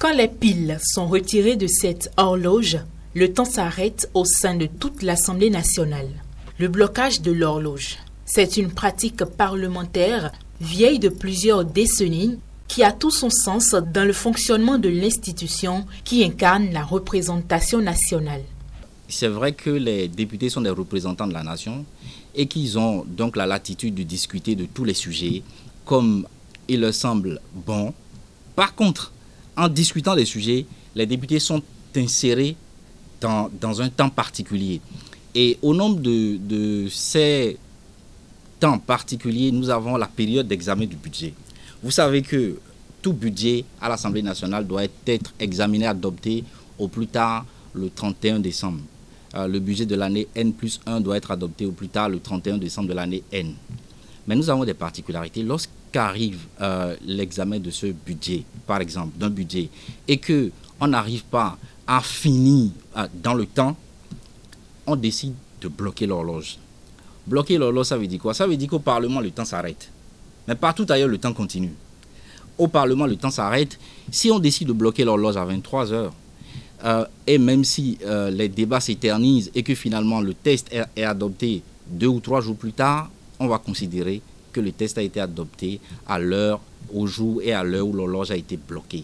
Quand les piles sont retirées de cette horloge, le temps s'arrête au sein de toute l'Assemblée nationale. Le blocage de l'horloge, c'est une pratique parlementaire vieille de plusieurs décennies qui a tout son sens dans le fonctionnement de l'institution qui incarne la représentation nationale. C'est vrai que les députés sont des représentants de la nation et qu'ils ont donc la latitude de discuter de tous les sujets comme il leur semble bon. Par contre, en discutant des sujets, les députés sont insérés dans un temps particulier. Et au nombre de ces temps particuliers, nous avons la période d'examen du budget. Vous savez que tout budget à l'Assemblée nationale doit être examiné, adopté au plus tard le 31 décembre. Le budget de l'année N+1 doit être adopté au plus tard le 31 décembre de l'année N. Mais nous avons des particularités. Lorsqu'arrive l'examen de ce budget, par exemple, d'un budget, et qu'on n'arrive pas à finir dans le temps, on décide de bloquer l'horloge. Bloquer l'horloge, ça veut dire quoi? Ça veut dire qu'au Parlement, le temps s'arrête. Mais partout ailleurs, le temps continue. Au Parlement, le temps s'arrête. Si on décide de bloquer l'horloge à 23 heures, et même si les débats s'éternisent et que finalement le texte est adopté 2 ou 3 jours plus tard, on va considérer que le texte a été adopté à l'heure, au jour et à l'heure où l'horloge a été bloquée.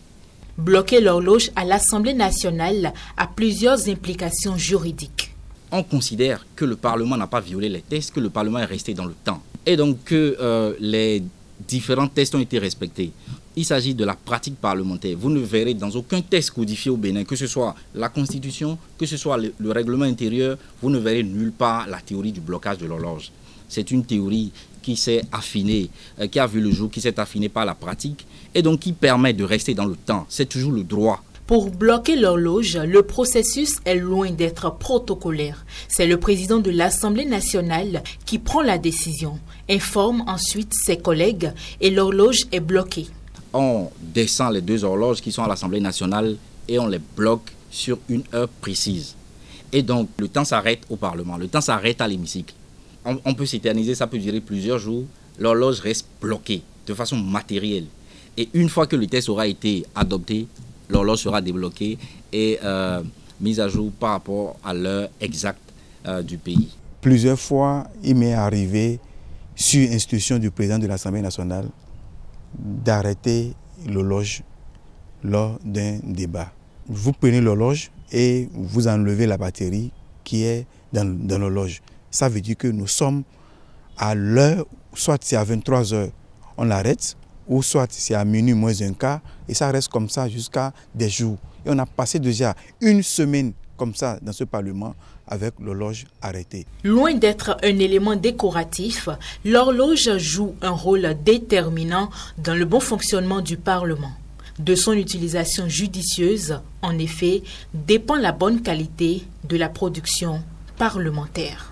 Bloquer l'horloge à l'Assemblée nationale a plusieurs implications juridiques. On considère que le Parlement n'a pas violé les textes, que le Parlement est resté dans le temps. Et donc que les différents textes ont été respectés. Il s'agit de la pratique parlementaire. Vous ne verrez dans aucun texte codifié au Bénin, que ce soit la Constitution, que ce soit le règlement intérieur, vous ne verrez nulle part la théorie du blocage de l'horloge. C'est une théorie qui s'est affinée, qui a vu le jour, qui s'est affinée par la pratique et donc qui permet de rester dans le temps. C'est toujours le droit. Pour bloquer l'horloge, le processus est loin d'être protocolaire. C'est le président de l'Assemblée nationale qui prend la décision, informe ensuite ses collègues et l'horloge est bloquée. On descend les 2 horloges qui sont à l'Assemblée nationale et on les bloque sur une heure précise. Et donc le temps s'arrête au Parlement, le temps s'arrête à l'hémicycle. On peut s'éterniser, ça peut durer plusieurs jours. L'horloge reste bloquée de façon matérielle. Et une fois que le texte aura été adopté, l'horloge sera débloquée et mise à jour par rapport à l'heure exacte du pays. Plusieurs fois, il m'est arrivé, sur instruction du président de l'Assemblée nationale, d'arrêter l'horloge lors d'un débat. Vous prenez l'horloge et vous enlevez la batterie qui est dans l'horloge. Ça veut dire que nous sommes à l'heure, soit c'est à 23 heures, on l'arrête, ou soit c'est à minuit moins 1 quart, et ça reste comme ça jusqu'à des jours. Et on a passé déjà une semaine comme ça dans ce Parlement avec l'horloge arrêtée. Loin d'être un élément décoratif, l'horloge joue un rôle déterminant dans le bon fonctionnement du Parlement. De son utilisation judicieuse, en effet, dépend la bonne qualité de la production parlementaire.